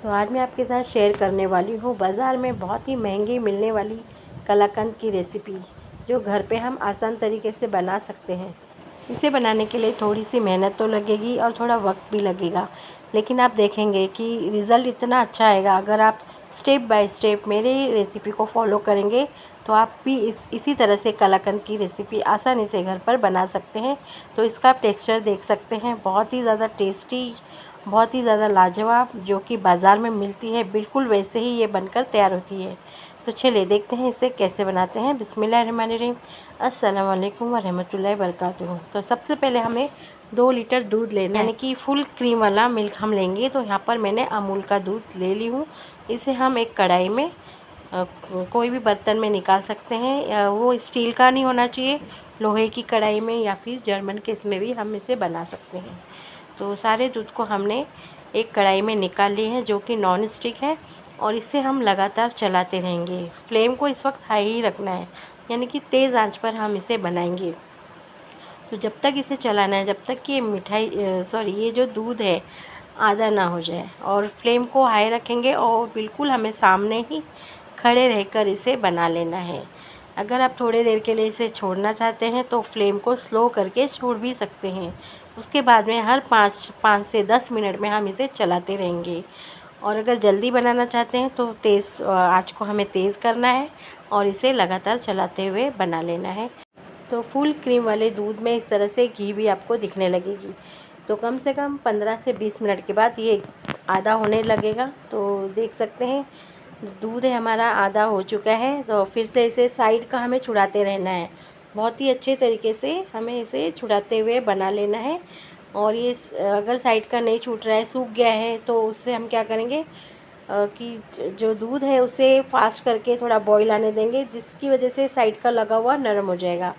तो आज मैं आपके साथ शेयर करने वाली हूँ बाज़ार में बहुत ही महंगी मिलने वाली कलाकंद की रेसिपी, जो घर पे हम आसान तरीके से बना सकते हैं। इसे बनाने के लिए थोड़ी सी मेहनत तो लगेगी और थोड़ा वक्त भी लगेगा, लेकिन आप देखेंगे कि रिज़ल्ट इतना अच्छा आएगा। अगर आप स्टेप बाय स्टेप मेरे रेसिपी को फॉलो करेंगे तो आप भी इसी तरह से कलाकंद की रेसिपी आसानी से घर पर बना सकते हैं। तो इसका आप टेक्सचर देख सकते हैं, बहुत ही ज़्यादा टेस्टी, बहुत ही ज़्यादा लाजवाब, जो कि बाज़ार में मिलती है बिल्कुल वैसे ही ये बनकर तैयार होती है। तो चलिए देखते हैं इसे कैसे बनाते हैं। बिस्मिल्लाहिर्रहमानिर्रहीम, अस्सलाम वालेकुम व रहमतुल्लाहि व बरकातुहू। तो सबसे पहले हमें 2 लीटर दूध लेना है, यानी कि फुल क्रीम वाला मिल्क हम लेंगे। तो यहाँ पर मैंने अमूल का दूध ले ली हूँ। इसे हम एक कढ़ाई में कोई भी बर्तन में निकाल सकते हैं। वो स्टील का नहीं होना चाहिए, लोहे की कढ़ाई में या फिर जर्मन के इसमें भी हम इसे बना सकते हैं। तो सारे दूध को हमने एक कढ़ाई में निकाल लिए हैं, जो कि नॉन स्टिक है, और इसे हम लगातार चलाते रहेंगे। फ्लेम को इस वक्त हाई ही रखना है, यानी कि तेज़ आंच पर हम इसे बनाएंगे। तो जब तक इसे चलाना है, जब तक कि ये जो दूध है आधा ना हो जाए। और फ्लेम को हाई रखेंगे और बिल्कुल हमें सामने ही खड़े रहकर इसे बना लेना है। अगर आप थोड़ी देर के लिए इसे छोड़ना चाहते हैं तो फ्लेम को स्लो करके छोड़ भी सकते हैं। उसके बाद में हर 5 से 10 मिनट में हम इसे चलाते रहेंगे। और अगर जल्दी बनाना चाहते हैं तो तेज़ आँच को हमें तेज़ करना है और इसे लगातार चलाते हुए बना लेना है। तो फुल क्रीम वाले दूध में इस तरह से घी भी आपको दिखने लगेगी। तो कम से कम 15 से 20 मिनट के बाद ये आधा होने लगेगा। तो देख सकते हैं दूध है हमारा आधा हो चुका है। तो फिर से इसे साइड का हमें छुड़ाते रहना है, बहुत ही अच्छे तरीके से हमें इसे छुड़ाते हुए बना लेना है। और ये अगर साइड का नहीं छूट रहा है, सूख गया है, तो उससे हम क्या करेंगे कि जो दूध है उसे फास्ट करके थोड़ा बॉईल आने देंगे, जिसकी वजह से साइड का लगा हुआ नरम हो जाएगा।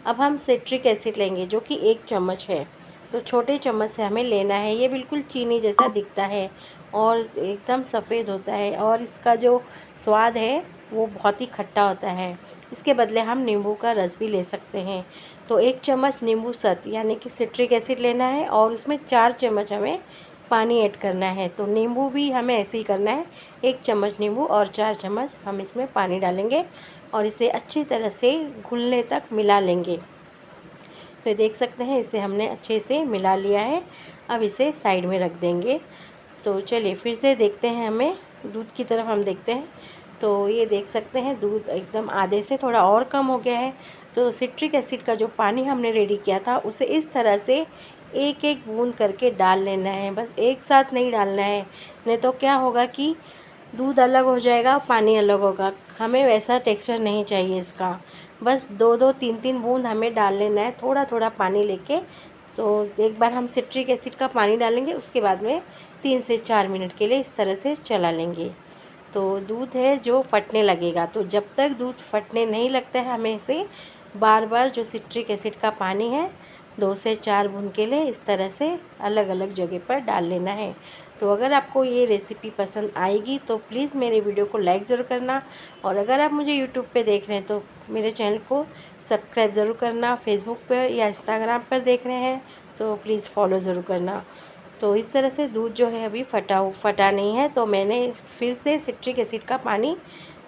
अब हम सिट्रिक एसिड लेंगे, जो कि 1 चम्मच है। तो छोटे चम्मच से हमें लेना है। ये बिल्कुल चीनी जैसा दिखता है और एकदम सफ़ेद होता है, और इसका जो स्वाद है वो बहुत ही खट्टा होता है। इसके बदले हम नींबू का रस भी ले सकते हैं। तो 1 चम्मच नींबू सत यानी कि सिट्रिक एसिड लेना है, और उसमें 4 चम्मच हमें पानी ऐड करना है। तो नींबू भी हमें ऐसे ही करना है, 1 चम्मच नींबू और 4 चम्मच हम इसमें पानी डालेंगे और इसे अच्छी तरह से घुलने तक मिला लेंगे। तो देख सकते हैं इसे हमने अच्छे से मिला लिया है। अब इसे साइड में रख देंगे। तो चलिए फिर से देखते हैं, हमें दूध की तरफ हम देखते हैं। तो ये देख सकते हैं दूध एकदम आधे से थोड़ा और कम हो गया है। तो सिट्रिक एसिड का जो पानी हमने रेडी किया था उसे इस तरह से एक एक बूंद करके डाल लेना है, बस एक साथ नहीं डालना है, नहीं तो क्या होगा कि दूध अलग हो जाएगा, पानी अलग होगा। हमें वैसा टेक्सचर नहीं चाहिए इसका। बस 2-2 3-3 बूंद हमें डाल लेना है, थोड़ा थोड़ा पानी लेके। तो एक बार हम सिट्रिक एसिड का पानी डालेंगे, उसके बाद में 3 से 4 मिनट के लिए इस तरह से चला लेंगे। तो दूध है जो फटने लगेगा, तो जब तक दूध फटने नहीं लगता है हमें इसे बार बार जो सिट्रिक एसिड का पानी है 2 से 4 बूंद के लिए इस तरह से अलग अलग जगह पर डाल लेना है। तो अगर आपको ये रेसिपी पसंद आएगी तो प्लीज़ मेरे वीडियो को लाइक ज़रूर करना, और अगर आप मुझे यूट्यूब पे देख रहे हैं तो मेरे चैनल को सब्सक्राइब ज़रूर करना। फेसबुक पर या इंस्टाग्राम पर देख रहे हैं तो प्लीज़ फॉलो ज़रूर करना। तो इस तरह से दूध जो है अभी फटा नहीं है, तो मैंने फिर से सिट्रिक एसिड का पानी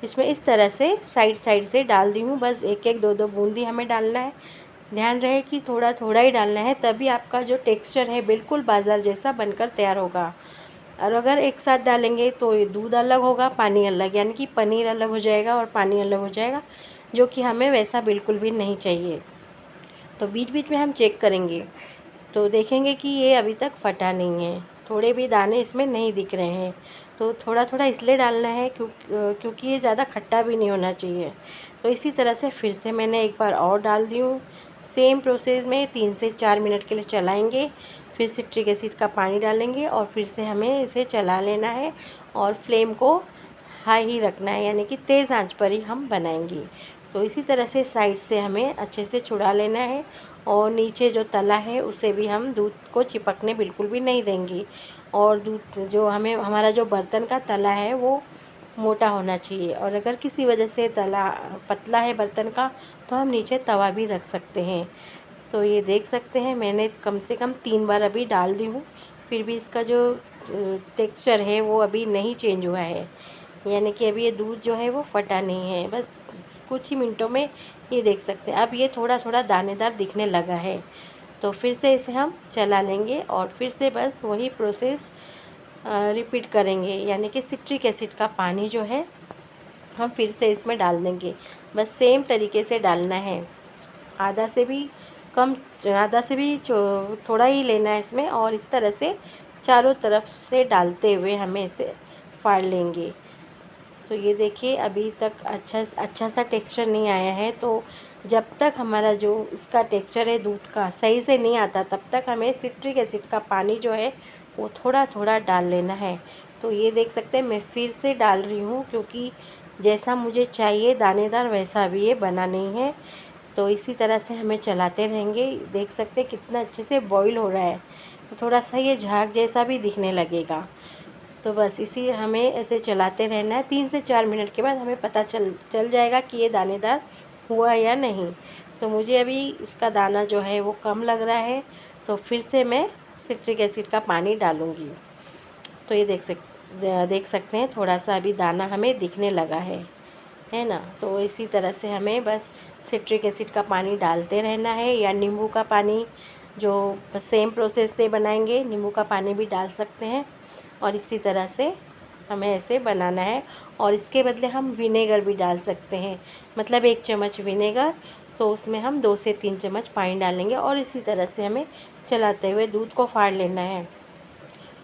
इसमें इस तरह से साइड साइड से डाल दी हूँ। बस 1-1 2-2 बूंद ही हमें डालना है। ध्यान रहे कि थोड़ा थोड़ा ही डालना है, तभी आपका जो टेक्सचर है बिल्कुल बाज़ार जैसा बनकर तैयार होगा। और अगर एक साथ डालेंगे तो ये दूध अलग होगा, पानी अलग, यानी कि पनीर अलग हो जाएगा और पानी अलग हो जाएगा, जो कि हमें वैसा बिल्कुल भी नहीं चाहिए। तो बीच बीच में हम चेक करेंगे तो देखेंगे कि ये अभी तक फटा नहीं है, थोड़े भी दाने इसमें नहीं दिख रहे हैं। तो थोड़ा थोड़ा इसलिए डालना है क्योंकि ये ज़्यादा खट्टा भी नहीं होना चाहिए। तो इसी तरह से फिर से मैंने एक बार और डाल दी हूँ। सेम प्रोसेस में 3 से 4 मिनट के लिए चलाएंगे, फिर सिट्रिक एसिड का पानी डालेंगे और फिर से हमें इसे चला लेना है। और फ्लेम को हाई ही रखना है, यानी कि तेज़ आंच पर ही हम बनाएंगे। तो इसी तरह से साइड से हमें अच्छे से छुड़ा लेना है, और नीचे जो तला है उसे भी हम दूध को चिपकने बिल्कुल भी नहीं देंगे। और दूध जो हमारा जो बर्तन का तला है वो मोटा होना चाहिए, और अगर किसी वजह से तला पतला है बर्तन का तो हम नीचे तवा भी रख सकते हैं। तो ये देख सकते हैं मैंने कम से कम 3 बार अभी डाल दी हूँ, फिर भी इसका जो टेक्सचर है वो अभी नहीं चेंज हुआ है, यानी कि अभी ये दूध जो है वो फटा नहीं है। बस कुछ ही मिनटों में ये देख सकते हैं अब ये थोड़ा थोड़ा दानेदार दिखने लगा है। तो फिर से इसे हम चला लेंगे और फिर से बस वही प्रोसेस रिपीट करेंगे, यानी कि सिट्रिक एसिड का पानी जो है हम फिर से इसमें डाल देंगे। बस सेम तरीके से डालना है, आधा से भी कम, आधा से भी थोड़ा ही लेना है इसमें, और इस तरह से चारों तरफ से डालते हुए हमें इसे फाड़ लेंगे। तो ये देखिए अभी तक अच्छा सा टेक्सचर नहीं आया है। तो जब तक हमारा जो इसका टेक्सचर है दूध का सही से नहीं आता, तब तक हमें सिट्रिक एसिड का पानी जो है वो थोड़ा थोड़ा डाल लेना है। तो ये देख सकते हैं मैं फिर से डाल रही हूँ, क्योंकि जैसा मुझे चाहिए दानेदार वैसा अभी ये बना नहीं है। तो इसी तरह से हमें चलाते रहेंगे। देख सकते हैं कितना अच्छे से बॉईल हो रहा है, तो थोड़ा सा ये झाग जैसा भी दिखने लगेगा। तो बस इसी हमें ऐसे चलाते रहना है। 3 से 4 मिनट के बाद हमें पता चल जाएगा कि ये दानेदार हुआ या नहीं। तो मुझे अभी इसका दाना जो है वो कम लग रहा है, तो फिर से मैं सिट्रिक एसिड का पानी डालूँगी। तो ये देख सकते हैं थोड़ा सा अभी दाना हमें दिखने लगा है ना। तो इसी तरह से हमें बस सिट्रिक एसिड का पानी डालते रहना है, या नींबू का पानी जो सेम प्रोसेस से बनाएंगे, नींबू का पानी भी डाल सकते हैं। और इसी तरह से हमें ऐसे बनाना है, और इसके बदले हम विनेगर भी डाल सकते हैं। मतलब 1 चम्मच विनेगर, तो उसमें हम 2 से 3 चम्मच पानी डालेंगे, और इसी तरह से हमें चलाते हुए दूध को फाड़ लेना है।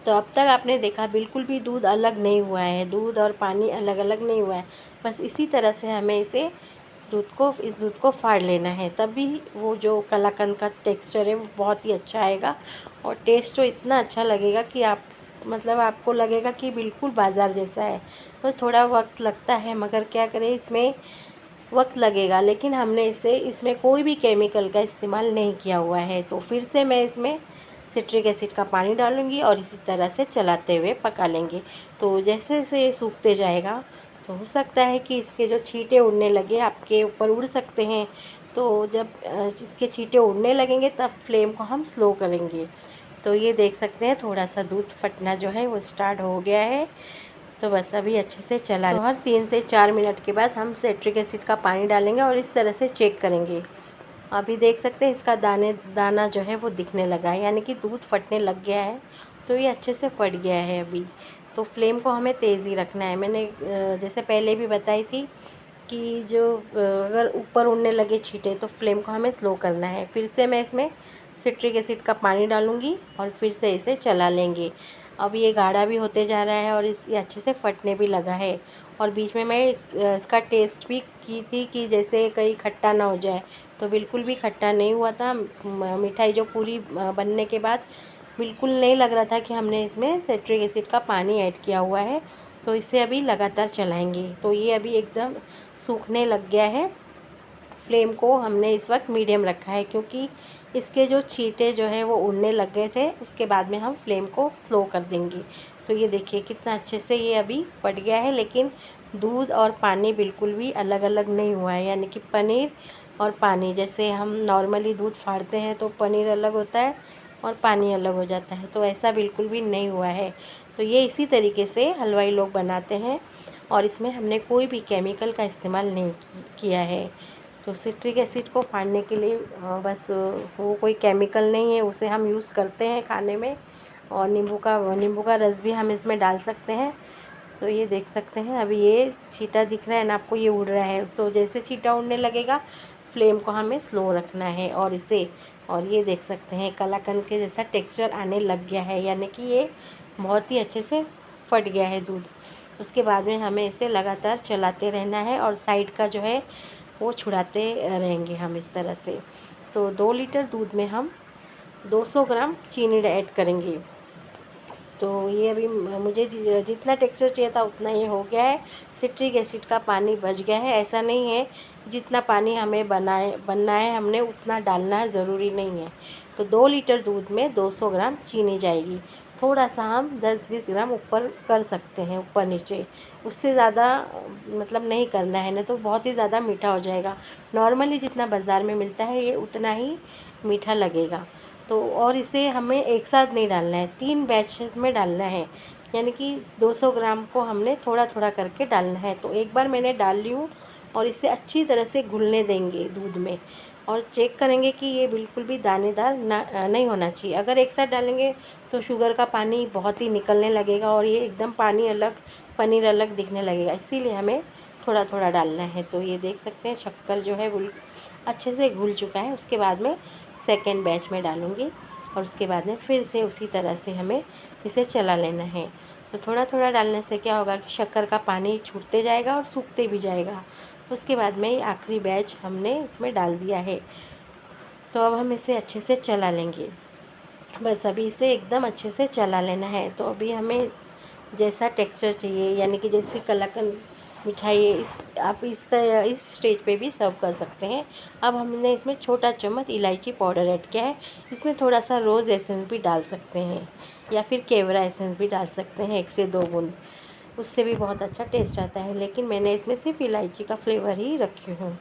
तो अब तक आपने देखा बिल्कुल भी दूध अलग नहीं हुआ है, दूध और पानी अलग अलग नहीं हुआ है। बस इसी तरह से हमें इस दूध को फाड़ लेना है, तभी वो जो कलाकंद का टेक्सचर है वो बहुत ही अच्छा आएगा, और टेस्ट तो इतना अच्छा लगेगा कि आपको लगेगा कि बिल्कुल बाज़ार जैसा है। बस थोड़ा वक्त लगता है, मगर क्या करें, इसमें वक्त लगेगा, लेकिन हमने इसमें कोई भी केमिकल का इस्तेमाल नहीं किया हुआ है। तो फिर से मैं इसमें सिट्रिक एसिड का पानी डालूँगी और इसी तरह से चलाते हुए पका लेंगे। तो जैसे जैसे ये सूखते जाएगा, तो हो सकता है कि इसके जो छींटे उड़ने लगे, आपके ऊपर उड़ सकते हैं। तो जब इसके छींटे उड़ने लगेंगे तब फ्लेम को हम स्लो करेंगे। तो ये देख सकते हैं थोड़ा सा दूध फटना जो है वो स्टार्ट हो गया है। तो बस अभी अच्छे से चला तो हर 3 से 4 मिनट के बाद हम सिट्रिक एसिड का पानी डालेंगे और इस तरह से चेक करेंगे। अभी देख सकते हैं इसका दाना जो है वो दिखने लगा है, यानी कि दूध फटने लग गया है। तो ये अच्छे से फट गया है अभी। तो फ्लेम को हमें तेज़ ही रखना है। मैंने जैसे पहले भी बताई थी कि अगर ऊपर उड़ने लगे छींटे तो फ्लेम को हमें स्लो करना है। फिर से मैं इसमें सिट्रिक एसिड का पानी डालूँगी और फिर से इसे चला लेंगे। अब ये गाढ़ा भी होते जा रहा है और ये अच्छे से फटने भी लगा है। और बीच में मैं इसका टेस्ट भी की थी कि जैसे कहीं खट्टा ना हो जाए, तो बिल्कुल भी खट्टा नहीं हुआ था। मिठाई जो पूरी बनने के बाद बिल्कुल नहीं लग रहा था कि हमने इसमें सिट्रिक एसिड का पानी ऐड किया हुआ है। तो इसे अभी लगातार चलाएंगे। तो ये अभी एकदम सूखने लग गया है। फ्लेम को हमने इस वक्त मीडियम रखा है, क्योंकि इसके जो छींटे जो है वो उड़ने लग गए थे। उसके बाद में हम फ्लेम को स्लो कर देंगे। तो ये देखिए कितना अच्छे से ये अभी फट गया है, लेकिन दूध और पानी बिल्कुल भी अलग अलग नहीं हुआ है। यानी कि पनीर और पानी, जैसे हम नॉर्मली दूध फाड़ते हैं तो पनीर अलग होता है और पानी अलग हो जाता है, तो ऐसा बिल्कुल भी नहीं हुआ है। तो ये इसी तरीके से हलवाई लोग बनाते हैं, और इसमें हमने कोई भी केमिकल का इस्तेमाल नहीं किया है। तो सिट्रिक एसिड को फाड़ने के लिए बस वो कोई केमिकल नहीं है, उसे हम यूज़ करते हैं खाने में। और नींबू का रस भी हम इसमें डाल सकते हैं। तो ये देख सकते हैं अभी ये छींटा दिख रहा है ना आपको, ये उड़ रहा है। तो जैसे छींटा उड़ने लगेगा फ्लेम को हमें स्लो रखना है, और ये देख सकते हैं कलाकंद के जैसा टेक्सचर आने लग गया है, यानी कि ये बहुत ही अच्छे से फट गया है दूध। उसके बाद में हमें इसे लगातार चलाते रहना है, और साइड का जो है वो छुड़ाते रहेंगे हम इस तरह से। तो 2 लीटर दूध में हम 200 ग्राम चीनी ऐड करेंगे। तो ये अभी मुझे जितना टेक्सचर चाहिए था उतना ये हो गया है। सिट्रिक एसिड का पानी बच गया है। ऐसा नहीं है जितना पानी हमें बनना है हमने उतना डालना है, ज़रूरी नहीं है। तो 2 लीटर दूध में 200 ग्राम चीनी जाएगी। थोड़ा सा हम 10-20 ग्राम ऊपर कर सकते हैं, ऊपर नीचे, उससे ज़्यादा मतलब नहीं करना है, ना तो बहुत ही ज़्यादा मीठा हो जाएगा। नॉर्मली जितना बाज़ार में मिलता है ये उतना ही मीठा लगेगा। तो और इसे हमें एक साथ नहीं डालना है, 3 बैचेस में डालना है, यानी कि 200 ग्राम को हमने थोड़ा थोड़ा करके डालना है। तो एक बार मैंने डाल ली हूँ और इसे अच्छी तरह से घुलने देंगे दूध में, और चेक करेंगे कि ये बिल्कुल भी दानेदार नहीं होना चाहिए। अगर एक साथ डालेंगे तो शुगर का पानी बहुत ही निकलने लगेगा और ये एकदम पानी अलग पनीर अलग दिखने लगेगा, इसीलिए हमें थोड़ा थोड़ा डालना है। तो ये देख सकते हैं शक्कर जो है वो अच्छे से घुल चुका है। उसके बाद में सेकेंड बैच में डालूँगी और उसके बाद में फिर से उसी तरह से हमें इसे चला लेना है। तो थोड़ा थोड़ा डालने से क्या होगा कि शक्कर का पानी छूटते जाएगा और सूखते भी जाएगा। उसके बाद में आखिरी बैच हमने इसमें डाल दिया है। तो अब हम इसे अच्छे से चला लेंगे, बस अभी इसे एकदम अच्छे से चला लेना है। तो अभी हमें जैसा टेक्सचर चाहिए, यानी कि जैसे कलाकंद मिठाई है, आप इस स्टेज पे भी सर्व कर सकते हैं। अब हमने इसमें छोटा चम्मच इलायची पाउडर ऐड किया है। इसमें थोड़ा सा रोज़ एसेंस भी डाल सकते हैं या फिर केवड़ा एसेंस भी डाल सकते हैं 1 से 2 बूंद, उससे भी बहुत अच्छा टेस्ट आता है। लेकिन मैंने इसमें सिर्फ इलायची का फ्लेवर ही रखी हूँ।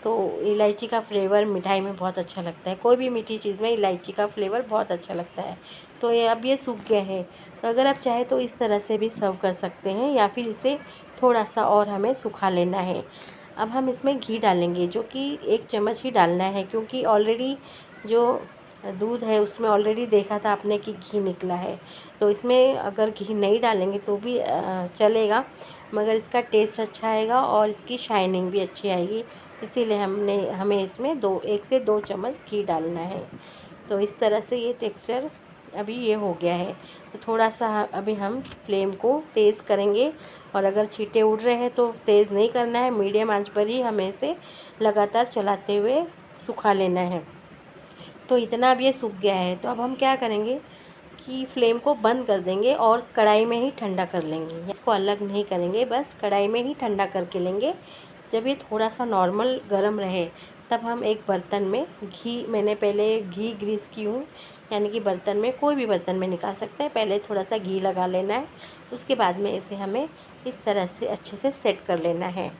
तो इलायची का फ्लेवर मिठाई में बहुत अच्छा लगता है, कोई भी मीठी चीज़ में इलायची का फ्लेवर बहुत अच्छा लगता है। तो ये अब ये सूख गया है, तो अगर आप चाहें तो इस तरह से भी सर्व कर सकते हैं या फिर इसे थोड़ा सा और हमें सुखा लेना है। अब हम इसमें घी डालेंगे, जो कि 1 चम्मच ही डालना है, क्योंकि ऑलरेडी जो दूध है उसमें ऑलरेडी देखा था आपने कि घी निकला है। तो इसमें अगर घी नहीं डालेंगे तो भी चलेगा, मगर इसका टेस्ट अच्छा आएगा और इसकी शाइनिंग भी अच्छी आएगी। इसीलिए हमें इसमें 1 से 2 चम्मच घी डालना है। तो इस तरह से ये टेक्सचर अभी ये हो गया है। तो थोड़ा सा अभी हम फ्लेम को तेज़ करेंगे, और अगर छींटे उड़ रहे हैं तो तेज़ नहीं करना है, मीडियम आंच पर ही हमें इसे लगातार चलाते हुए सुखा लेना है। तो इतना अब ये सूख गया है, तो अब हम क्या करेंगे कि फ्लेम को बंद कर देंगे और कढ़ाई में ही ठंडा कर लेंगे। इसको अलग नहीं करेंगे, बस कढ़ाई में ही ठंडा करके लेंगे। जब ये थोड़ा सा नॉर्मल गर्म रहे तब हम एक बर्तन में मैंने पहले घी ग्रीस की हूँ, यानी कि बर्तन में, कोई भी बर्तन में निकाल सकते हैं। पहले थोड़ा सा घी लगा लेना है, उसके बाद में इसे हमें इस तरह से अच्छे से सेट कर लेना है।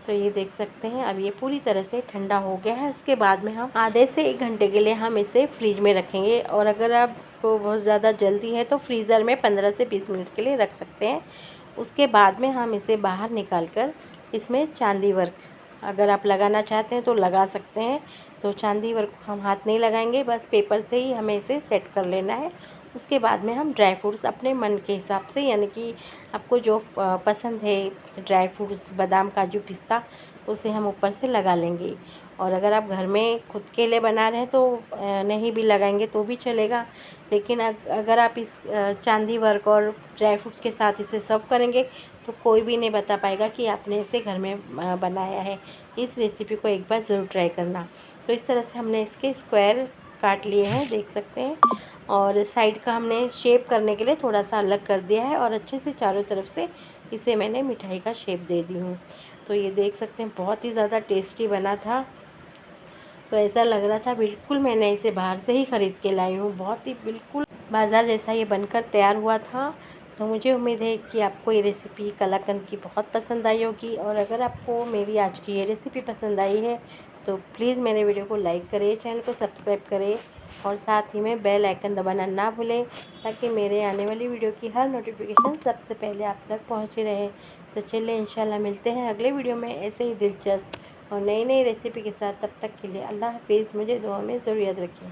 तो ये देख सकते हैं अब ये पूरी तरह से ठंडा हो गया है। उसके बाद में हम आधे से 1 घंटे के लिए हम इसे फ्रीज में रखेंगे, और अगर आपको बहुत ज़्यादा जल्दी है तो फ्रीज़र में 15 से 20 मिनट के लिए रख सकते हैं। उसके बाद में हम इसे बाहर निकाल कर इसमें चांदी वर्क अगर आप लगाना चाहते हैं तो लगा सकते हैं। तो चांदी वर्क हम हाथ नहीं लगाएंगे, बस पेपर से ही हमें इसे सेट कर लेना है। उसके बाद में हम ड्राई फ्रूट्स अपने मन के हिसाब से, यानी कि आपको जो पसंद है ड्राई फ्रूट्स, बादाम, काजू, पिस्ता, उसे हम ऊपर से लगा लेंगे। और अगर आप घर में खुद के लिए बना रहे हैं तो नहीं भी लगाएंगे तो भी चलेगा। लेकिन अगर आप इस चांदी वर्क और ड्राई फ्रूट्स के साथ इसे सर्व करेंगे तो कोई भी नहीं बता पाएगा कि आपने इसे घर में बनाया है। इस रेसिपी को एक बार ज़रूर ट्राई करना। तो इस तरह से हमने इसके स्क्वायर काट लिए हैं, देख सकते हैं, और साइड का हमने शेप करने के लिए थोड़ा सा अलग कर दिया है, और अच्छे से चारों तरफ से इसे मैंने मिठाई का शेप दे दी हूँ। तो ये देख सकते हैं बहुत ही ज़्यादा टेस्टी बना था। तो ऐसा लग रहा था बिल्कुल मैंने इसे बाहर से ही ख़रीद के लाई हूँ, बहुत ही बिल्कुल बाज़ार जैसा ये बनकर तैयार हुआ था। तो मुझे उम्मीद है कि आपको ये रेसिपी कलाकंद की बहुत पसंद आई होगी, और अगर आपको मेरी आज की ये रेसिपी पसंद आई है तो प्लीज़ मेरे वीडियो को लाइक करें, चैनल को सब्सक्राइब करें, और साथ ही में बेल आइकन दबाना ना भूलें, ताकि मेरे आने वाली वीडियो की हर नोटिफिकेशन सबसे पहले आप तक पहुँची रहे। तो चलिए इंशाल्लाह मिलते हैं अगले वीडियो में ऐसे ही दिलचस्प और नई नई रेसिपी के साथ। तब तक के लिए अल्लाह हाफिज़। मुझे दुआ में ज़रूर याद रखें।